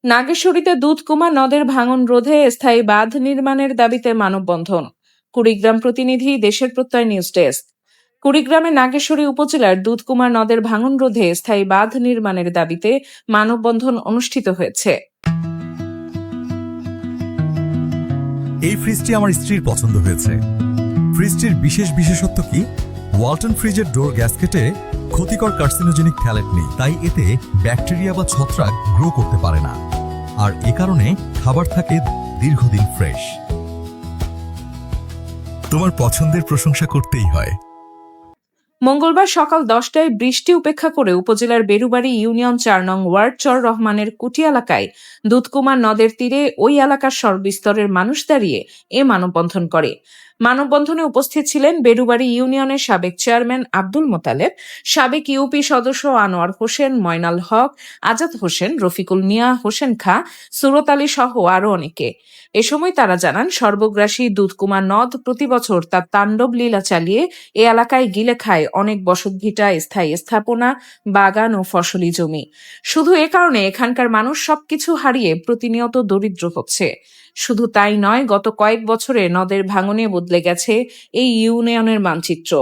নাগেশ্বরীতে দুধকুমা নদের ভাঙন রোধে স্থায়ী বাঁধ নির্মাণের দাবিতে মানববন্ধন। কুড়িগ্রাম প্রতিনিধি, দেশের প্রত্যয় নিউজ ডেস্ক। কুড়িগ্রামে নাগেশ্বরী উপজেলার দুধকুমা নদের ভাঙন রোধে স্থায়ী বাঁধ নির্মাণের দাবিতে মানববন্ধন অনুষ্ঠিত হয়েছে। এই ফ্রিজটি আমার স্ত্রীর পছন্দ হয়েছে। ফ্রিজটির বিশেষত্ব কি? ওয়ালটন ফ্রিজের ডোর গ্যাসকেটে ক্ষতিকর কার্সিনোজেনিক ফ্যালেট নেই, তাই এতে ব্যাকটেরিয়া বা ছত্রাক গ্রো করতে পারে না, আর এ কারণে খাবার থাকে দীর্ঘদিন ফ্রেশ। তোমার পছন্দের প্রশংসা করতেই হয়। মঙ্গলবার সকাল 10টায় বৃষ্টি উপেক্ষা করে উপজেলার বেরুবাড়ি ইউনিয়ন 4 নং ওয়ার্ড চর রহমানের কুটি এলাকায় দুধকুমা নদের তীরে ওই এলাকার সর্বস্তরের মানুষ দাঁড়িয়ে এ মানববন্ধন করে। মানববন্ধনে উপস্থিত ছিলেন বেরুবাড়ি ইউনিয়নের সাবেক চেয়ারম্যান আব্দুল মোতালেব, সাবেক ইউপি সদস্য আনোয়ার হোসেন, ময়নাল হক, আজাদ হোসেন, রফিকুল মিয়া, হোসেন খা, সুরত আলী সহ আরো অনেকে। এ সময় তারা জানান, সর্বগ্রাসী দুধকুমা নদ প্রতি বছর তার তাণ্ডব লীলা চালিয়ে এ এলাকায় গিলে খায় অনেক বসতভিটা, স্থায়ী স্থাপনা, বাগান ও ফসলি জমি। শুধু এ কারণে এখানকার মানুষ সবকিছু হারিয়ে প্রতিনিয়ত দরিদ্র হচ্ছে। শুধু তাই নয়, গত কয়েক বছরে নদের ভাঙনে বদলে গেছে এই ইউনিয়নের মানচিত্র।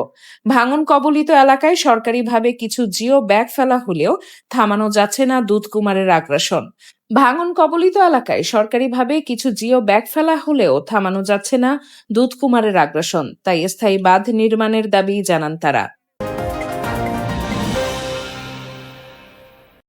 ভাঙন কবলিত এলাকায় সরকারিভাবে কিছু জিও ব্যাগ ফেলা হলেও থামানো যাচ্ছে না দুধকুমারের আগ্রাসন। ভাঙন কবলিত এলাকায় সরকারিভাবে কিছু জিও ব্যাগ ফেলা হলেও থামানো যাচ্ছে না দুধকুমারের আগ্রাসন, তাই স্থায়ী বাঁধ নির্মাণের দাবি জানান তারা।